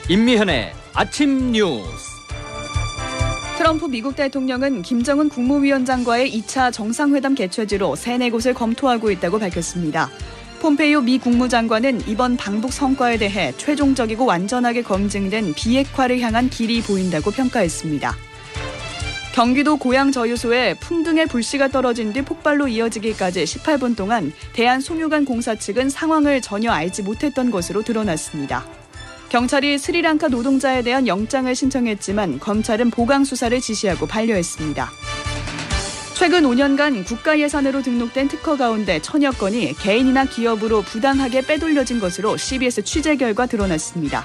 임미현의 아침 뉴스. 트럼프 미국 대통령은 김정은 국무위원장과의 2차 정상회담 개최지로 3-4곳을 검토하고 있다고 밝혔습니다. 폼페이오 미 국무장관은 이번 방북 성과에 대해 최종적이고 완전하게 검증된 비핵화를 향한 길이 보인다고 평가했습니다. 경기도 고양저유소에 풍등의 불씨가 떨어진 뒤 폭발로 이어지기까지 18분 동안 대한송유관 공사 측은 상황을 전혀 알지 못했던 것으로 드러났습니다. 경찰이 스리랑카 노동자에 대한 영장을 신청했지만 검찰은 보강 수사를 지시하고 반려했습니다. 최근 5년간 국가 예산으로 등록된 특허 가운데 1000여 건이 개인이나 기업으로 부당하게 빼돌려진 것으로 CBS 취재 결과 드러났습니다.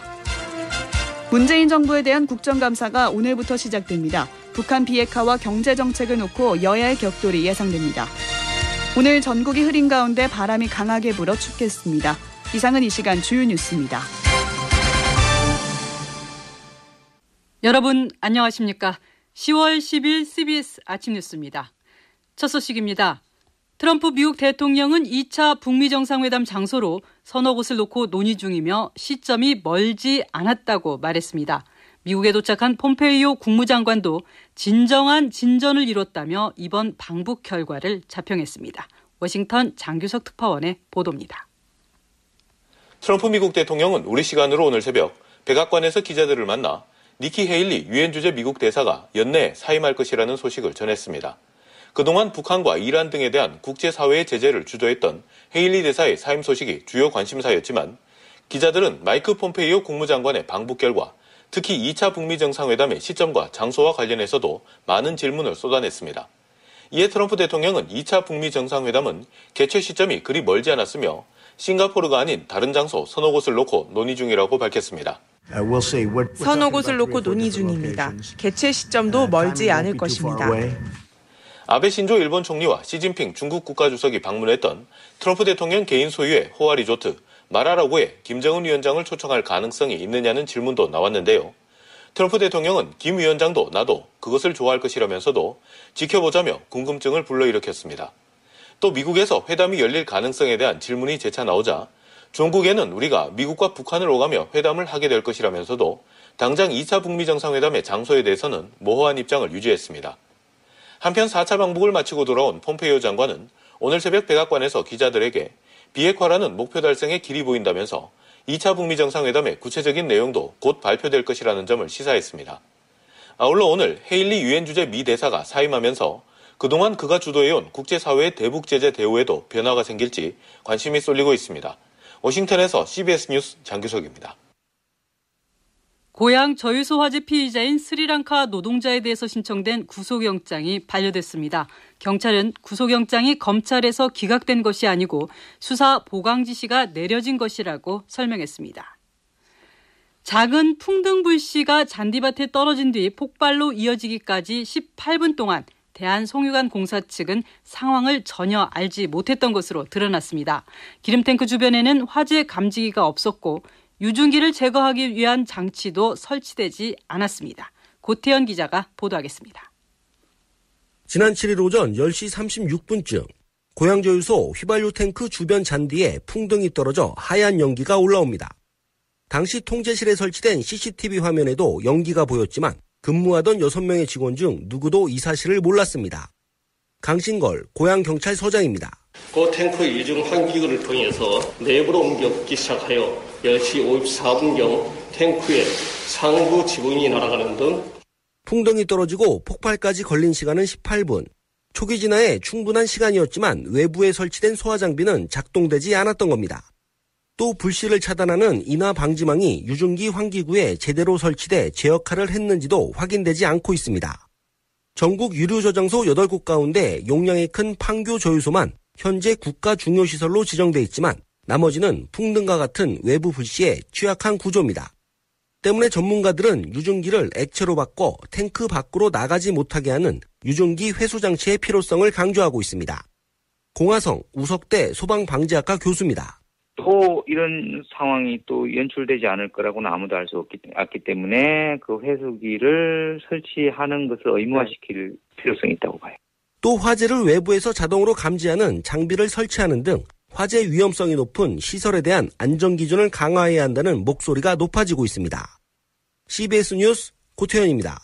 문재인 정부에 대한 국정감사가 오늘부터 시작됩니다. 북한 비핵화와 경제정책을 놓고 여야의 격돌이 예상됩니다. 오늘 전국이 흐린 가운데 바람이 강하게 불어 춥겠습니다. 이상은 이 시간 주요 뉴스입니다. 여러분 안녕하십니까? 10월 10일 CBS 아침 뉴스입니다. 첫 소식입니다. 트럼프 미국 대통령은 2차 북미 정상회담 장소로 서너 곳을 놓고 논의 중이며 시점이 멀지 않았다고 말했습니다. 미국에 도착한 폼페이오 국무장관도 진정한 진전을 이뤘다며 이번 방북 결과를 자평했습니다. 워싱턴 장규석 특파원의 보도입니다. 트럼프 미국 대통령은 우리 시간으로 오늘 새벽 백악관에서 기자들을 만나 니키 헤일리 유엔 주재 미국 대사가 연내에 사임할 것이라는 소식을 전했습니다. 그동안 북한과 이란 등에 대한 국제사회의 제재를 주도했던 헤일리 대사의 사임 소식이 주요 관심사였지만 기자들은 마이크 폼페이오 국무장관의 방북 결과, 특히 2차 북미 정상회담의 시점과 장소와 관련해서도 많은 질문을 쏟아냈습니다. 이에 트럼프 대통령은 2차 북미 정상회담은 개최 시점이 그리 멀지 않았으며 싱가포르가 아닌 다른 장소 서너 곳을 놓고 논의 중이라고 밝혔습니다. 서너 곳을 놓고 논의 중입니다. 개최 시점도 멀지 않을 것입니다. 아베 신조 일본 총리와 시진핑 중국 국가주석이 방문했던 트럼프 대통령 개인 소유의 호화 리조트 마라라고에 김정은 위원장을 초청할 가능성이 있느냐는 질문도 나왔는데요. 트럼프 대통령은 김 위원장도 나도 그것을 좋아할 것이라면서도 지켜보자며 궁금증을 불러일으켰습니다. 또 미국에서 회담이 열릴 가능성에 대한 질문이 재차 나오자 중국에는 우리가 미국과 북한을 오가며 회담을 하게 될 것이라면서도 당장 2차 북미 정상회담의 장소에 대해서는 모호한 입장을 유지했습니다. 한편 4차 방북을 마치고 돌아온 폼페이오 장관은 오늘 새벽 백악관에서 기자들에게 비핵화라는 목표 달성에 길이 보인다면서 2차 북미 정상회담의 구체적인 내용도 곧 발표될 것이라는 점을 시사했습니다. 아울러 오늘 헤일리 유엔 주재 미 대사가 사임하면서 그동안 그가 주도해온 국제사회의 대북 제재 대우에도 변화가 생길지 관심이 쏠리고 있습니다. 워싱턴에서 CBS 뉴스 장규석입니다. 고양 저유소 화재 피의자인 스리랑카 노동자에 대해서 신청된 구속영장이 반려됐습니다. 경찰은 구속영장이 검찰에서 기각된 것이 아니고 수사 보강 지시가 내려진 것이라고 설명했습니다. 작은 풍등불씨가 잔디밭에 떨어진 뒤 폭발로 이어지기까지 18분 동안 대한송유관 공사 측은 상황을 전혀 알지 못했던 것으로 드러났습니다. 기름탱크 주변에는 화재 감지기가 없었고 유증기를 제거하기 위한 장치도 설치되지 않았습니다. 고태현 기자가 보도하겠습니다. 지난 7일 오전 10시 36분쯤 고양저유소 휘발유 탱크 주변 잔디에 풍등이 떨어져 하얀 연기가 올라옵니다. 당시 통제실에 설치된 CCTV 화면에도 연기가 보였지만 근무하던 6명의 직원 중 누구도 이 사실을 몰랐습니다. 강신걸 고양경찰서장입니다. 그 탱크 이중 환기구를 통해서 내부로 옮겨기 시작하여 10시 54분경 탱크에 상부 지붕이 날아가는 등 풍덩이 떨어지고 폭발까지 걸린 시간은 18분. 초기 진화에 충분한 시간이었지만 외부에 설치된 소화 장비는 작동되지 않았던 겁니다. 또 불씨를 차단하는 인화 방지망이 유증기 환기구에 제대로 설치돼 제 역할을 했는지도 확인되지 않고 있습니다. 전국 유류 저장소 8곳 가운데 용량이 큰 판교 저유소만 현재 국가 중요시설로 지정돼 있지만 나머지는 풍등과 같은 외부 불씨에 취약한 구조입니다. 때문에 전문가들은 유증기를 액체로 바꿔 탱크 밖으로 나가지 못하게 하는 유증기 회수 장치의 필요성을 강조하고 있습니다. 공화성 우석대 소방방재학과 교수입니다. 또 이런 상황이 또 연출되지 않을 거라고는 아무도 알 수 없기 때문에 그 회수기를 설치하는 것을 의무화시킬 필요성이 있다고 봐요. 또 화재를 외부에서 자동으로 감지하는 장비를 설치하는 등 화재 위험성이 높은 시설에 대한 안전기준을 강화해야 한다는 목소리가 높아지고 있습니다. CBS 뉴스 고태현입니다.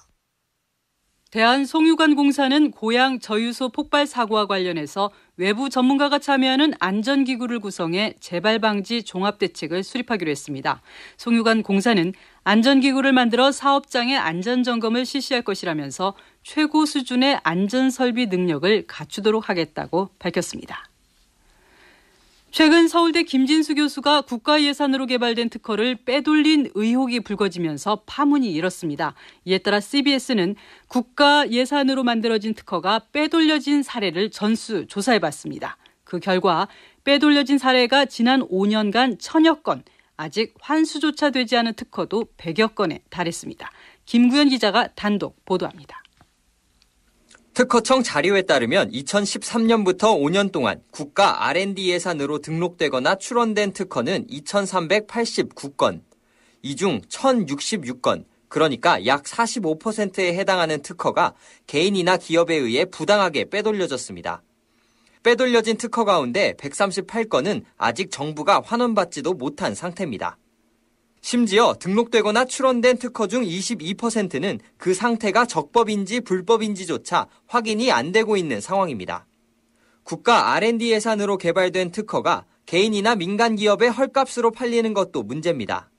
대한송유관공사는 고양 저유소 폭발 사고와 관련해서 외부 전문가가 참여하는 안전기구를 구성해 재발 방지 종합대책을 수립하기로 했습니다. 송유관공사는 안전기구를 만들어 사업장의 안전점검을 실시할 것이라면서 최고 수준의 안전설비 능력을 갖추도록 하겠다고 밝혔습니다. 최근 서울대 김진수 교수가 국가 예산으로 개발된 특허를 빼돌린 의혹이 불거지면서 파문이 일었습니다. 이에 따라 CBS는 국가 예산으로 만들어진 특허가 빼돌려진 사례를 전수조사해봤습니다. 그 결과 빼돌려진 사례가 지난 5년간 1000여 건, 아직 환수조차 되지 않은 특허도 100여 건에 달했습니다. 김구현 기자가 단독 보도합니다. 특허청 자료에 따르면 2013년부터 5년 동안 국가 R&D 예산으로 등록되거나 출원된 특허는 2,389건, 이 중 1,066건, 그러니까 약 45%에 해당하는 특허가 개인이나 기업에 의해 부당하게 빼돌려졌습니다. 빼돌려진 특허 가운데 138건은 아직 정부가 환원받지도 못한 상태입니다. 심지어 등록되거나 출원된 특허 중 22%는 그 상태가 적법인지 불법인지조차 확인이 안 되고 있는 상황입니다. 국가 R&D 예산으로 개발된 특허가 개인이나 민간 기업의 헐값으로 팔리는 것도 문제입니다.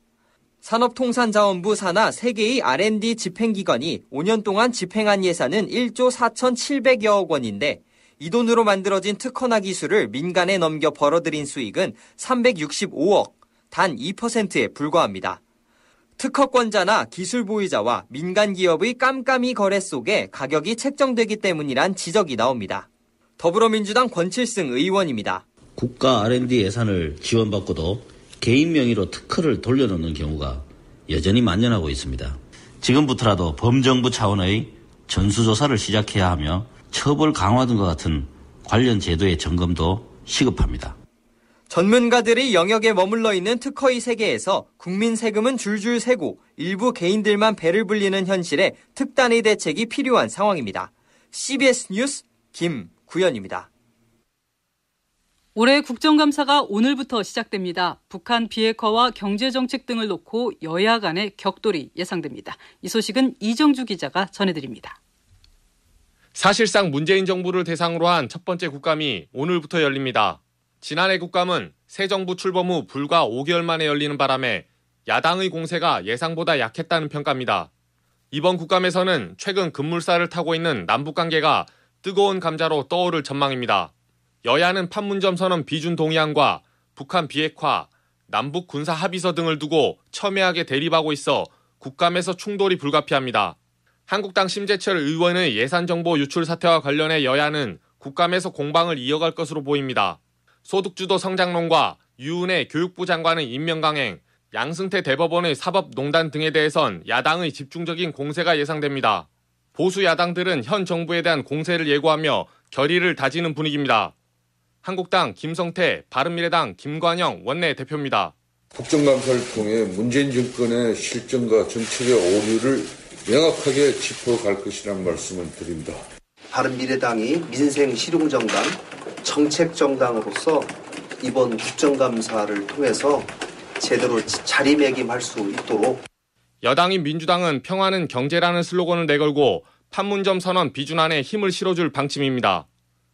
산업통상자원부 산하 3개의 R&D 집행기관이 5년 동안 집행한 예산은 1조 4,700여억 원인데 이 돈으로 만들어진 특허나 기술을 민간에 넘겨 벌어들인 수익은 365억, 단 2%에 불과합니다. 특허권자나 기술 보유자와 민간 기업의 깜깜이 거래 속에 가격이 책정되기 때문이란 지적이 나옵니다. 더불어민주당 권칠승 의원입니다. 국가 R&D 예산을 지원받고도 개인 명의로 특허를 돌려놓는 경우가 여전히 만연하고 있습니다. 지금부터라도 범정부 차원의 전수조사를 시작해야 하며 처벌 강화 등과 같은 관련 제도의 점검도 시급합니다. 전문가들의 영역에 머물러 있는 특허의 세계에서 국민 세금은 줄줄 새고 일부 개인들만 배를 불리는 현실에 특단의 대책이 필요한 상황입니다. CBS 뉴스 김구현입니다. 올해 국정감사가 오늘부터 시작됩니다. 북한 비핵화와 경제정책 등을 놓고 여야 간의 격돌이 예상됩니다. 이 소식은 이정주 기자가 전해드립니다. 사실상 문재인 정부를 대상으로 한 첫 번째 국감이 오늘부터 열립니다. 지난해 국감은 새 정부 출범 후 불과 5개월 만에 열리는 바람에 야당의 공세가 예상보다 약했다는 평가입니다. 이번 국감에서는 최근 급물살을 타고 있는 남북관계가 뜨거운 감자로 떠오를 전망입니다. 여야는 판문점 선언 비준 동의안과 북한 비핵화, 남북 군사 합의서 등을 두고 첨예하게 대립하고 있어 국감에서 충돌이 불가피합니다. 한국당 심재철 의원의 예산정보 유출 사태와 관련해 여야는 국감에서 공방을 이어갈 것으로 보입니다. 소득주도 성장론과 유은혜 교육부 장관의 임명 강행, 양승태 대법원의 사법농단 등에 대해선 야당의 집중적인 공세가 예상됩니다. 보수 야당들은 현 정부에 대한 공세를 예고하며 결의를 다지는 분위기입니다. 한국당 김성태, 바른미래당 김관영 원내대표입니다. 국정감사를 통해 문재인 정권의 실정과 정책의 오류를 명확하게 짚어갈 것이라는 말씀을 드립니다. 바른미래당이 민생 실용정당, 정책정당으로서 이번 국정감사를 통해서 제대로 자리매김할 수 있도록. 여당인 민주당은 평화는 경제라는 슬로건을 내걸고 판문점 선언 비준안에 힘을 실어줄 방침입니다.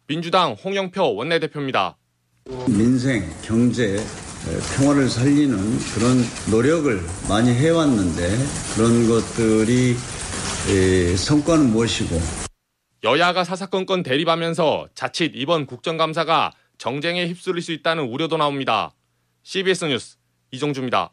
민주당 홍영표 원내대표입니다. 민생, 경제, 평화를 살리는 그런 노력을 많이 해왔는데 그런 것들이 성과는 무엇이고. 여야가 사사건건 대립하면서 자칫 이번 국정감사가 정쟁에 휩쓸릴 수 있다는 우려도 나옵니다. CBS 뉴스 이정주입니다.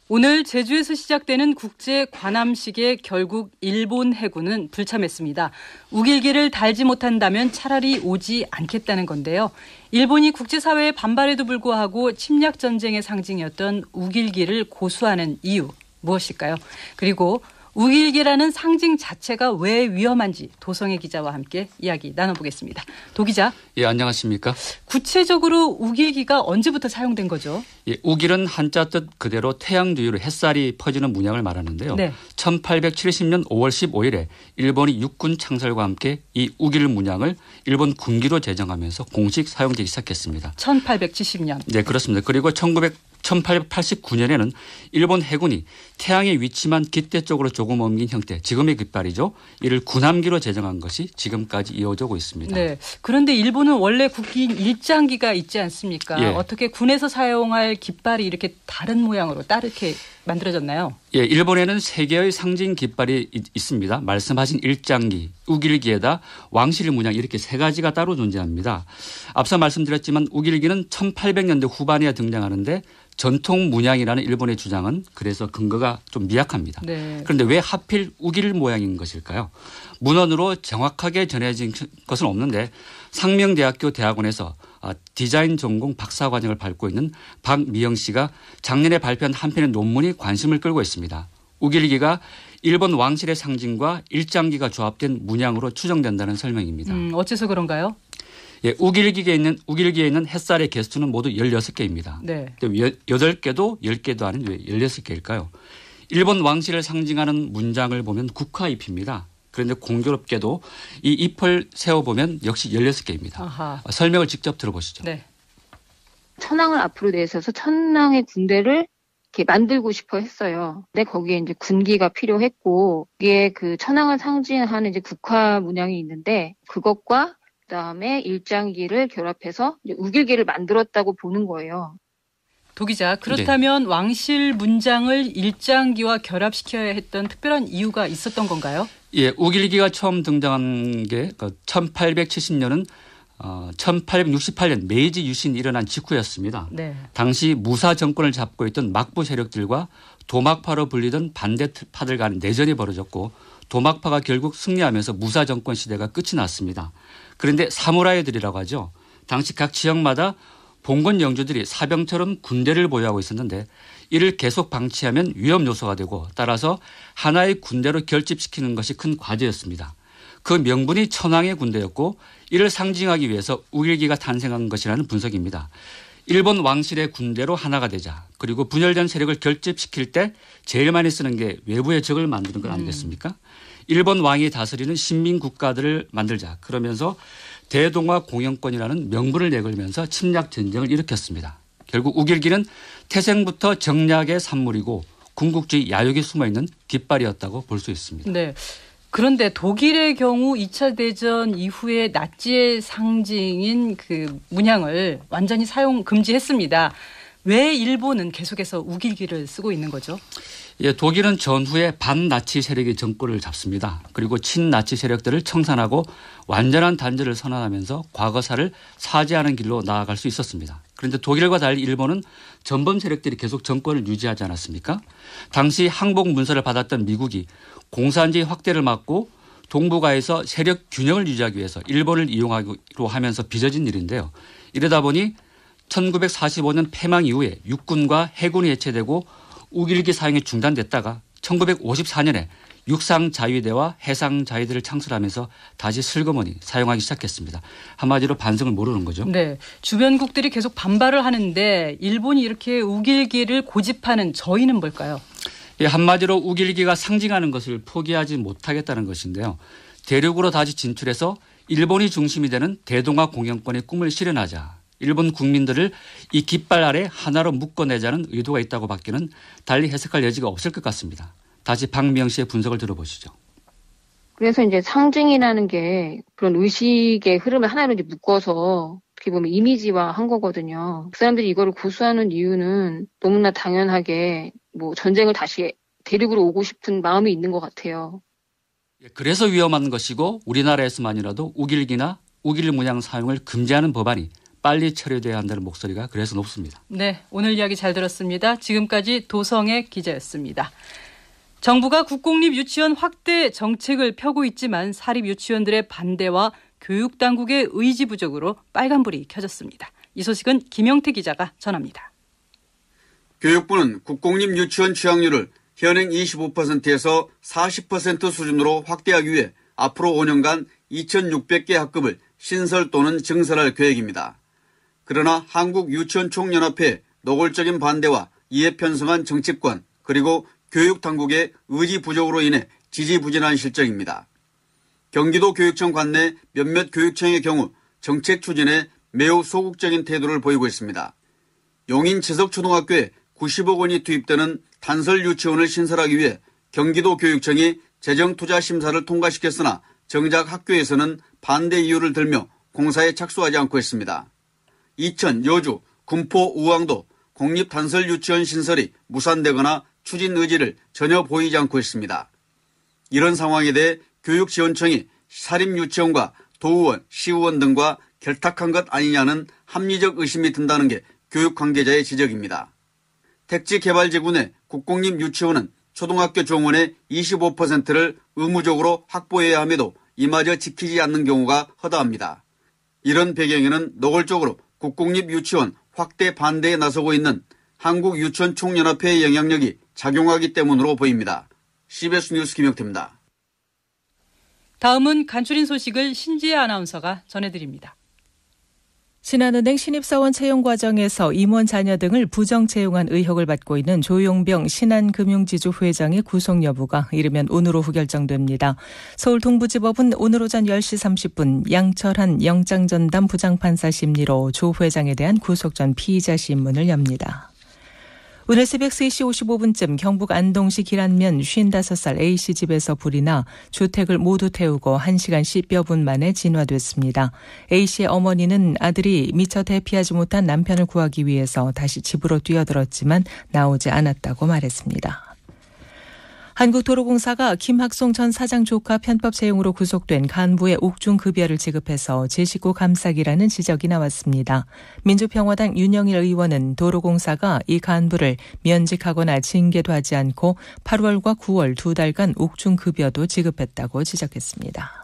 오늘 제주에서 시작되는 국제 관함식에 결국 일본 해군은 불참했습니다. 우길기를 달지 못한다면 차라리 오지 않겠다는 건데요. 일본이 국제사회의 반발에도 불구하고 침략 전쟁의 상징이었던 우길기를 고수하는 이유 무엇일까요? 그리고 우길기라는 상징 자체가 왜 위험한지 도성애 기자와 함께 이야기 나눠보겠습니다. 도 기자. 예, 안녕하십니까? 구체적으로 우길기가 언제부터 사용된 거죠? 예, 우길은 한자 뜻 그대로 태양 뒤로 햇살이 퍼지는 문양을 말하는데요. 네. 1870년 5월 15일에 일본이 육군 창설과 함께 이 우길 문양을 일본 군기로 제정하면서 공식 사용되기 시작했습니다. 1870년. 네, 그렇습니다. 그리고 1889년에는 일본 해군이 태양의 위치만 깃대 쪽으로 조금 옮긴 형태, 지금의 깃발이죠. 이를 군함기로 제정한 것이 지금까지 이어지고 있습니다. 네. 그런데 일본은 원래 국기인 일장기가 있지 않습니까? 예. 어떻게 군에서 사용할 깃발이 이렇게 다른 모양으로 따르게 만들어졌나요? 예, 일본에는 세 개의 상징 깃발이 있습니다. 말씀하신 일장기, 우길기에다 왕실 문양 이렇게 세 가지가 따로 존재합니다. 앞서 말씀드렸지만 우길기는 1800년대 후반에 등장하는데 전통 문양이라는 일본의 주장은 그래서 근거가 좀 미약합니다. 네. 그런데 왜 하필 우길 모양인 것일까요? 문헌으로 정확하게 전해진 것은 없는데 상명대학교 대학원에서 디자인 전공 박사과정을 밟고 있는 박미영 씨가 작년에 발표한 한 편의 논문이 관심을 끌고 있습니다. 우길기가 일본 왕실의 상징과 일장기가 조합된 문양으로 추정된다는 설명입니다. 어째서 그런가요? 예, 우길기에 있는 햇살의 개수는 모두 16개입니다. 네. 8개도 10개도 아닌 왜 16개일까요? 일본 왕실을 상징하는 문장을 보면 국화잎입니다. 그런데 공교롭게도 이 잎을 세어보면 역시 16개입니다. 아하. 설명을 직접 들어보시죠. 네. 천황을 앞으로 내세워서 천황의 군대를 이렇게 만들고 싶어 했어요. 근데 거기에 이제 군기가 필요했고, 이게 그 천황을 상징하는 이제 국화 문양이 있는데, 그것과 그다음에 일장기를 결합해서 이제 우길기를 만들었다고 보는 거예요. 도 기자, 그렇다면 네. 왕실 문장을 일장기와 결합시켜야 했던 특별한 이유가 있었던 건가요? 예, 우길기가 처음 등장한 게 1870년은 1868년 메이지 유신이 일어난 직후였습니다. 네. 당시 무사 정권을 잡고 있던 막부 세력들과 도막파로 불리던 반대파들 간의 내전이 벌어졌고 도막파가 결국 승리하면서 무사 정권 시대가 끝이 났습니다. 그런데 사무라이들이라고 하죠. 당시 각 지역마다 봉건 영주들이 사병처럼 군대를 보유하고 있었는데 이를 계속 방치하면 위험 요소가 되고 따라서 하나의 군대로 결집시키는 것이 큰 과제였습니다. 그 명분이 천황의 군대였고 이를 상징하기 위해서 우길기가 탄생한 것이라는 분석입니다. 일본 왕실의 군대로 하나가 되자 그리고 분열된 세력을 결집시킬 때 제일 많이 쓰는 게 외부의 적을 만드는 것 아니겠습니까? 일본 왕이 다스리는 신민 국가들을 만들자 그러면서 대동아 공영권이라는 명분을 내걸면서 침략 전쟁을 일으켰습니다. 결국 우길기는 태생부터 정략의 산물이고 군국주의 야욕이 숨어있는 깃발이었다고 볼 수 있습니다. 네. 그런데 독일의 경우 2차 대전 이후에 나치의 상징인 그 문양을 완전히 사용 금지했습니다. 왜 일본은 계속해서 우길기를 쓰고 있는 거죠? 예, 독일은 전후에 반나치 세력이 정권을 잡습니다. 그리고 친나치 세력들을 청산하고 완전한 단절을 선언하면서 과거사를 사죄하는 길로 나아갈 수 있었습니다. 그런데 독일과 달리 일본은 전범 세력들이 계속 정권을 유지하지 않았습니까? 당시 항복 문서를 받았던 미국이 공산주의 확대를 막고 동북아에서 세력 균형을 유지하기 위해서 일본을 이용하기로 하면서 빚어진 일인데요. 이러다 보니 1945년 폐망 이후에 육군과 해군이 해체되고 우길기 사용이 중단됐다가 1954년에 육상자위대와 해상자위대를 창설하면서 다시 슬그머니 사용하기 시작했습니다. 한마디로 반성을 모르는 거죠. 네, 주변국들이 계속 반발을 하는데 일본이 이렇게 우길기를 고집하는 저희는 뭘까요? 예, 한마디로 우길기가 상징하는 것을 포기하지 못하겠다는 것인데요. 대륙으로 다시 진출해서 일본이 중심이 되는 대동아 공영권의 꿈을 실현하자. 일본 국민들을 이 깃발 아래 하나로 묶어내자는 의도가 있다고 밖에는 달리 해석할 여지가 없을 것 같습니다. 다시 박미영 씨의 분석을 들어보시죠. 그래서 이제 상징이라는 게 그런 의식의 흐름을 하나로 이제 묶어서 어떻게 보면 이미지화한 거거든요. 그 사람들이 이거를 고수하는 이유는 너무나 당연하게 뭐 전쟁을 다시 대륙으로 오고 싶은 마음이 있는 것 같아요. 그래서 위험한 것이고 우리나라에서만이라도 우길기나 우길 문양 사용을 금지하는 법안이 빨리 처리돼야 한다는 목소리가 그래서 높습니다. 네, 오늘 이야기 잘 들었습니다. 지금까지 도성의 기자였습니다. 정부가 국공립 유치원 확대 정책을 펴고 있지만 사립 유치원들의 반대와 교육당국의 의지 부족으로 빨간불이 켜졌습니다. 이 소식은 김영태 기자가 전합니다. 교육부는 국공립 유치원 취학률을 현행 25%에서 40% 수준으로 확대하기 위해 앞으로 5년간 2,600개 학급을 신설 또는 증설할 계획입니다. 그러나 한국유치원총연합회의 노골적인 반대와 이에 편성한 정치권 그리고 교육당국의 의지 부족으로 인해 지지부진한 실정입니다. 경기도 교육청 관내 몇몇 교육청의 경우 정책 추진에 매우 소극적인 태도를 보이고 있습니다. 용인 지석초등학교에 90억 원이 투입되는 단설 유치원을 신설하기 위해 경기도 교육청이 재정투자심사를 통과시켰으나 정작 학교에서는 반대 이유를 들며 공사에 착수하지 않고 있습니다. 이천, 여주, 군포, 우왕도 공립단설 유치원 신설이 무산되거나 추진 의지를 전혀 보이지 않고 있습니다. 이런 상황에 대해 교육지원청이 사립유치원과 도의원, 시의원 등과 결탁한 것 아니냐는 합리적 의심이 든다는 게 교육 관계자의 지적입니다. 택지개발지구 내 국공립 유치원은 초등학교 정원의 25%를 의무적으로 확보해야 함에도 이마저 지키지 않는 경우가 허다합니다. 이런 배경에는 노골적으로 국공립 유치원 확대 반대에 나서고 있는 한국유치원총연합회의 영향력이 작용하기 때문으로 보입니다. CBS 뉴스 김영태입니다. 다음은 간추린 소식을 신지혜 아나운서가 전해드립니다. 신한은행 신입사원 채용 과정에서 임원 자녀 등을 부정 채용한 의혹을 받고 있는 조용병 신한금융지주 회장의 구속 여부가 이르면 오늘 오후 결정됩니다. 서울 동부지법은 오늘 오전 10시 30분 양철한 영장전담 부장판사 심리로 조 회장에 대한 구속 전 피의자 신문을 엽니다. 오늘 새벽 3시 55분쯤 경북 안동시 길안면 55살 A씨 집에서 불이 나 주택을 모두 태우고 1시간 10여 분 만에 진화됐습니다. A씨의 어머니는 아들이 미처 대피하지 못한 남편을 구하기 위해서 다시 집으로 뛰어들었지만 나오지 않았다고 말했습니다. 한국도로공사가 김학송 전 사장 조카 편법 채용으로 구속된 간부의 옥중급여를 지급해서 제 식구 감싸기라는 지적이 나왔습니다. 민주평화당 윤영일 의원은 도로공사가 이 간부를 면직하거나 징계도 하지 않고 8월과 9월 2달간 옥중급여도 지급했다고 지적했습니다.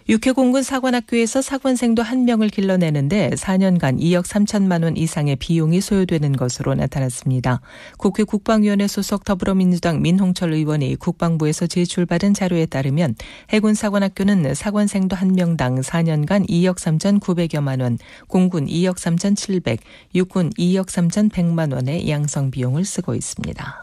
육해공군 사관학교에서 사관생도 1명을 길러내는데 4년간 2억 3천만 원 이상의 비용이 소요되는 것으로 나타났습니다. 국회 국방위원회 소속 더불어민주당 민홍철 의원이 국방부에서 제출받은 자료에 따르면 해군 사관학교는 사관생도 1명당 4년간 2억 3,900여만 원, 공군 2억 3,700, 육군 2억 3,100만 원의 양성 비용을 쓰고 있습니다.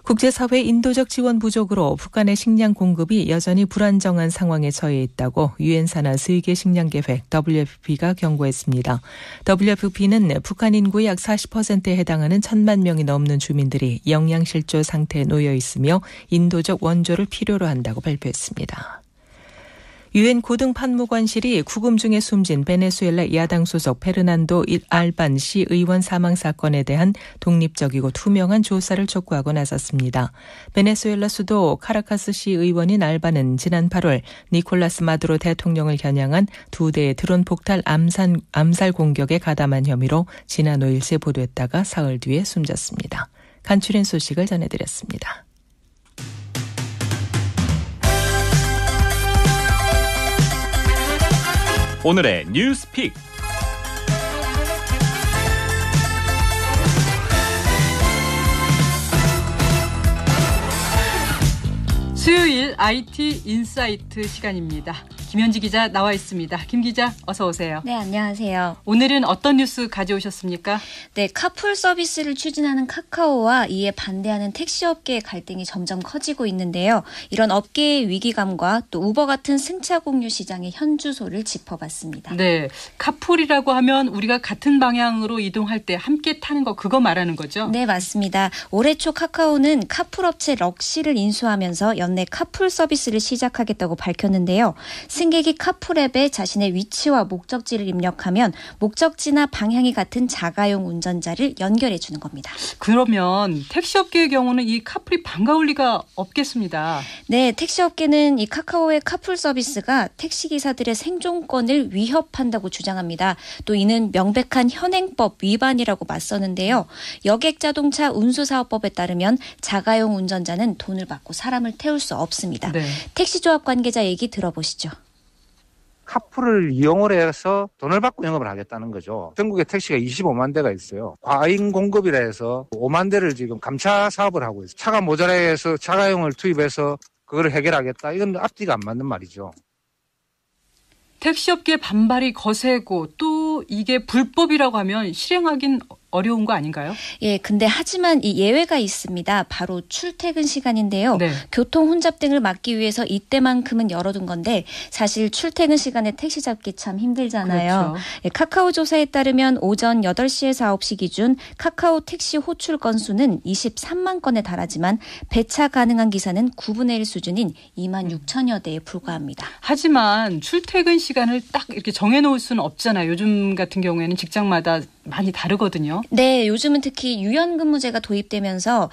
국제사회 인도적 지원 부족으로 북한의 식량 공급이 여전히 불안정한 상황에 처해 있다고 유엔 산하 세계 식량 계획 WFP가 경고했습니다. WFP는 북한 인구의 약 40%에 해당하는 1,000만 명이 넘는 주민들이 영양실조 상태에 놓여 있으며 인도적 원조를 필요로 한다고 발표했습니다. 유엔 고등판무관실이 구금 중에 숨진 베네수엘라 야당 소속 페르난도 알반 시 의원 사망 사건에 대한 독립적이고 투명한 조사를 촉구하고 나섰습니다. 베네수엘라 수도 카라카스 시 의원인 알반은 지난 8월 니콜라스 마두로 대통령을 겨냥한 2대의 드론 폭탄 암살 공격에 가담한 혐의로 지난 5일 체포됐다가 사흘 뒤에 숨졌습니다. 간추린 소식을 전해드렸습니다. 오늘의 뉴스픽. 수요일 IT 인사이트 시간입니다. 김현지 기자 나와 있습니다. 김 기자 어서 오세요. 네, 안녕하세요. 오늘은 어떤 뉴스 가져오셨습니까? 네, 카풀 서비스를 추진하는 카카오와 이에 반대하는 택시업계의 갈등이 점점 커지고 있는데요. 이런 업계의 위기감과 또 우버 같은 승차 공유 시장의 현주소를 짚어봤습니다. 네, 카풀이라고 하면 우리가 같은 방향으로 이동할 때 함께 타는 거 그거 말하는 거죠? 네, 맞습니다. 올해 초 카카오는 카풀 업체 럭시를 인수하면서 연내 카풀 서비스를 시작하겠다고 밝혔는데요. 승객이 카풀앱에 자신의 위치와 목적지를 입력하면 목적지나 방향이 같은 자가용 운전자를 연결해 주는 겁니다. 그러면 택시업계의 경우는 이 카풀이 반가울 리가 없겠습니다. 네, 택시업계는 이 카카오의 카풀 서비스가 택시기사들의 생존권을 위협한다고 주장합니다. 또 이는 명백한 현행법 위반이라고 맞서는데요. 여객자동차 운수사업법에 따르면 자가용 운전자는 돈을 받고 사람을 태울 수 없습니다. 네. 택시조합 관계자 얘기 들어보시죠. 카풀을 이용을 해서 돈을 받고 영업을 하겠다는 거죠. 전국에 택시가 25만 대가 있어요. 과잉 공급이라 해서 5만 대를 지금 감차 사업을 하고 있어요. 차가 모자라서 자가용을 투입해서 그걸 해결하겠다. 이건 앞뒤가 안 맞는 말이죠. 택시업계 반발이 거세고 또 이게 불법이라고 하면 실행하긴 어려운 거 아닌가요? 예, 근데 하지만 이 예외가 있습니다. 바로 출퇴근 시간인데요. 네. 교통 혼잡 등을 막기 위해서 이때만큼은 열어둔 건데 사실 출퇴근 시간에 택시 잡기 참 힘들잖아요. 그렇죠. 예, 카카오 조사에 따르면 오전 8시에서 9시 기준 카카오 택시 호출 건수는 23만 건에 달하지만 배차 가능한 기사는 9분의 1 수준인 2만 6천여 대에 불과합니다. 하지만 출퇴근 시간을 딱 이렇게 정해놓을 수는 없잖아요. 요즘 같은 경우에는 직장마다 많이 다르거든요. 네, 요즘은 특히 유연근무제가 도입되면서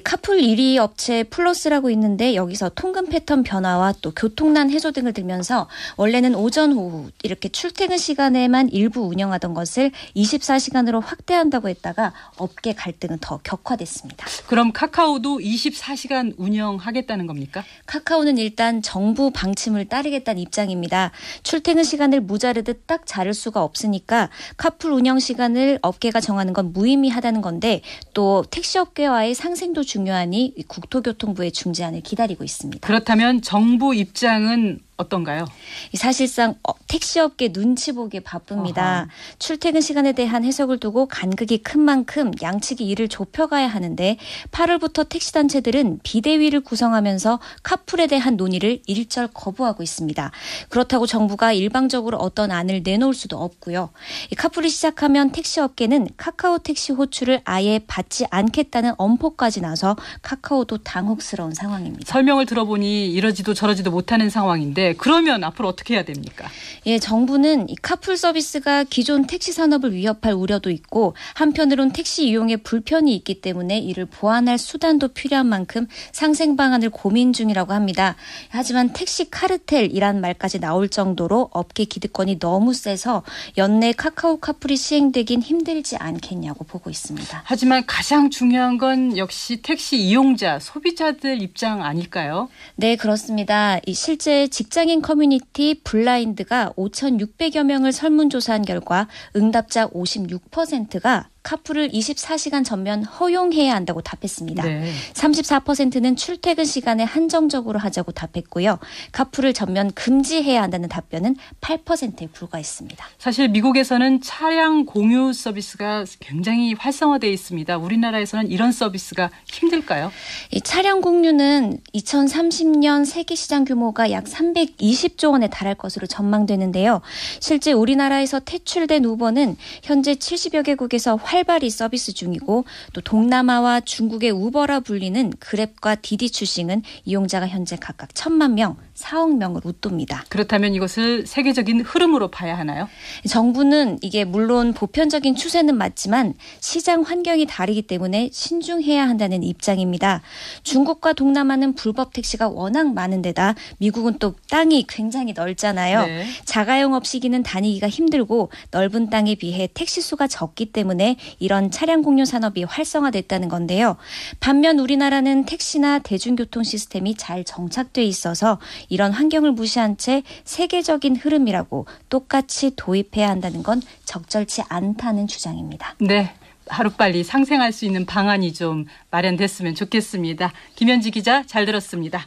카풀 1위 업체 플러스라고 있는데 여기서 통근 패턴 변화와 또 교통난 해소 등을 들면서 원래는 오전, 오후 이렇게 출퇴근 시간에만 일부 운영하던 것을 24시간으로 확대한다고 했다가 업계 갈등은 더 격화됐습니다. 그럼 카카오도 24시간 운영하겠다는 겁니까? 카카오는 일단 정부 방침을 따르겠다는 입장입니다. 출퇴근 시간을 무자르듯 딱 자를 수가 없으니까 카풀 운영 시간을 업계가 정하는 건 무의미하다는 건데 또 택시업계와의 상생도 중요하니 국토교통부의 중재안을 기다리고 있습니다. 그렇다면 정부 입장은 어떤가요? 사실상 택시업계 눈치 보기에 바쁩니다. 아하. 출퇴근 시간에 대한 해석을 두고 간극이 큰 만큼 양측이 이를 좁혀가야 하는데 8월부터 택시단체들은 비대위를 구성하면서 카풀에 대한 논의를 일절 거부하고 있습니다. 그렇다고 정부가 일방적으로 어떤 안을 내놓을 수도 없고요. 이 카풀이 시작하면 택시업계는 카카오 택시 호출을 아예 받지 않겠다는 엄포까지 나서 카카오도 당혹스러운 상황입니다. 설명을 들어보니 이러지도 저러지도 못하는 상황인데 그러면 앞으로 어떻게 해야 됩니까? 예, 정부는 이 카풀 서비스가 기존 택시 산업을 위협할 우려도 있고 한편으론 택시 이용에 불편이 있기 때문에 이를 보완할 수단도 필요한 만큼 상생 방안을 고민 중이라고 합니다. 하지만 택시 카르텔이란 말까지 나올 정도로 업계 기득권이 너무 세서 연내 카카오 카풀이 시행되긴 힘들지 않겠냐고 보고 있습니다. 하지만 가장 중요한 건 역시 택시 이용자, 소비자들 입장 아닐까요? 네, 그렇습니다. 실제 직장인 커뮤니티 블라인드가 5,600여 명을 설문조사한 결과 응답자 56%가 카풀을 24시간 전면 허용해야 한다고 답했습니다. 네. 34%는 출퇴근 시간에 한정적으로 하자고 답했고요. 카풀을 전면 금지해야 한다는 답변은 8%에 불과했습니다. 사실 미국에서는 차량 공유 서비스가 굉장히 활성화되어 있습니다. 우리나라에서는 이런 서비스가 힘들까요? 이 차량 공유는 2030년 세계 시장 규모가 약 320조 원에 달할 것으로 전망되는데요. 실제 우리나라에서 퇴출된 우버는 현재 70여 개국에서 활발히 서비스 중이고 또 동남아와 중국의 우버라 불리는 그랩과 디디 출싱은 이용자가 현재 각각 1,000만 명, 4억 명을 웃돕니다. 그렇다면 이것을 세계적인 흐름으로 봐야 하나요? 정부는 이게 물론 보편적인 추세는 맞지만 시장 환경이 다르기 때문에 신중해야 한다는 입장입니다. 중국과 동남아는 불법 택시가 워낙 많은 데다 미국은 또 땅이 굉장히 넓잖아요. 네. 자가용 없이기는 다니기가 힘들고 넓은 땅에 비해 택시 수가 적기 때문에 이런 차량 공유 산업이 활성화됐다는 건데요. 반면 우리나라는 택시나 대중교통 시스템이 잘 정착돼 있어서 이런 환경을 무시한 채 세계적인 흐름이라고 똑같이 도입해야 한다는 건 적절치 않다는 주장입니다. 네. 하루빨리 상생할 수 있는 방안이 좀 마련됐으면 좋겠습니다. 김현지 기자 잘 들었습니다.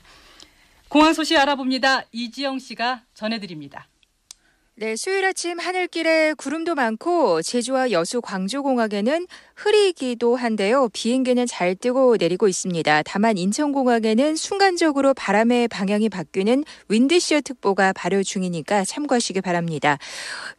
공항 소식 알아봅니다. 이지영 씨가 전해드립니다. 네, 수요일 아침 하늘길에 구름도 많고 제주와 여수 광주공항에는 흐리기도 한데요. 비행기는 잘 뜨고 내리고 있습니다. 다만 인천공항에는 순간적으로 바람의 방향이 바뀌는 윈드시어 특보가 발효 중이니까 참고하시기 바랍니다.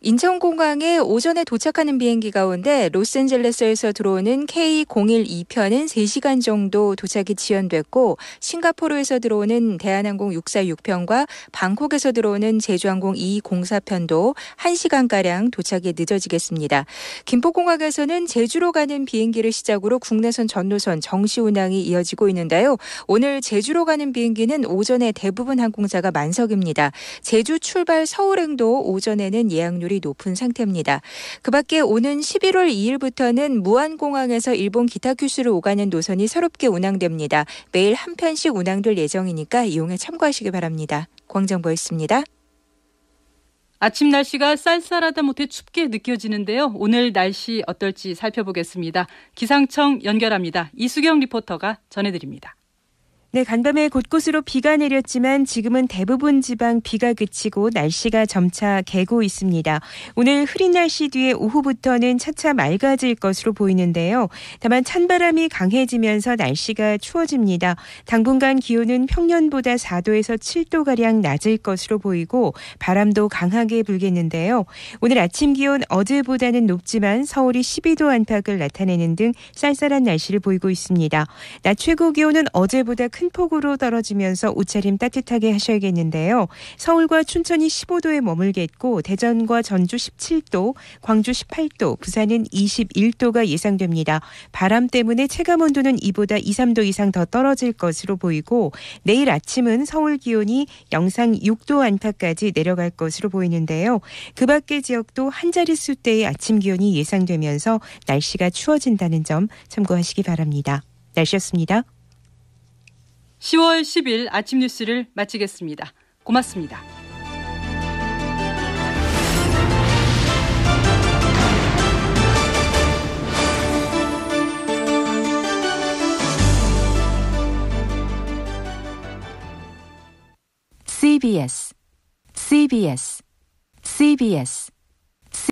인천공항에 오전에 도착하는 비행기 가운데 로스앤젤레스에서 들어오는 K012편은 3시간 정도 도착이 지연됐고 싱가포르에서 들어오는 대한항공 646편과 방콕에서 들어오는 제주항공 2204편도 1시간가량 도착이 늦어지겠습니다. 김포공항에서는 제주로 가는 비행기를 시작으로 국내선 전 노선 정시 운항이 이어지고 있는데요. 오늘 제주로 가는 비행기는 오전에 대부분 항공사가 만석입니다. 제주 출발 서울행도 오전에는 예약률이 높은 상태입니다. 그 밖에 오는 11월 2일부터는 무안공항에서 일본 기타 규슈를 오가는 노선이 새롭게 운항됩니다. 매일 한 편씩 운항될 예정이니까 이용에 참고하시기 바랍니다. 광정보였습니다. 아침 날씨가 쌀쌀하다 못해 춥게 느껴지는데요. 오늘 날씨 어떨지 살펴보겠습니다. 기상청 연결합니다. 이수경 리포터가 전해드립니다. 네, 간밤에 곳곳으로 비가 내렸지만 지금은 대부분 지방 비가 그치고 날씨가 점차 개고 있습니다. 오늘 흐린 날씨 뒤에 오후부터는 차차 맑아질 것으로 보이는데요. 다만 찬바람이 강해지면서 날씨가 추워집니다. 당분간 기온은 평년보다 4도에서 7도가량 낮을 것으로 보이고 바람도 강하게 불겠는데요. 오늘 아침 기온 어제보다는 높지만 서울이 12도 안팎을 나타내는 등 쌀쌀한 날씨를 보이고 있습니다. 낮 최고 기온은 어제보다 큰 폭으로 떨어지면서 옷차림 따뜻하게 하셔야겠는데요. 서울과 춘천이 15도에 머물겠고 대전과 전주 17도, 광주 18도, 부산은 21도가 예상됩니다. 바람 때문에 체감온도는 이보다 2, 3도 이상 더 떨어질 것으로 보이고 내일 아침은 서울 기온이 영상 6도 안팎까지 내려갈 것으로 보이는데요. 그 밖의 지역도 한 자릿수대의 아침 기온이 예상되면서 날씨가 추워진다는 점 참고하시기 바랍니다. 날씨였습니다. 10월 10일 아침 뉴스를 마치겠습니다. 고맙습니다. CBS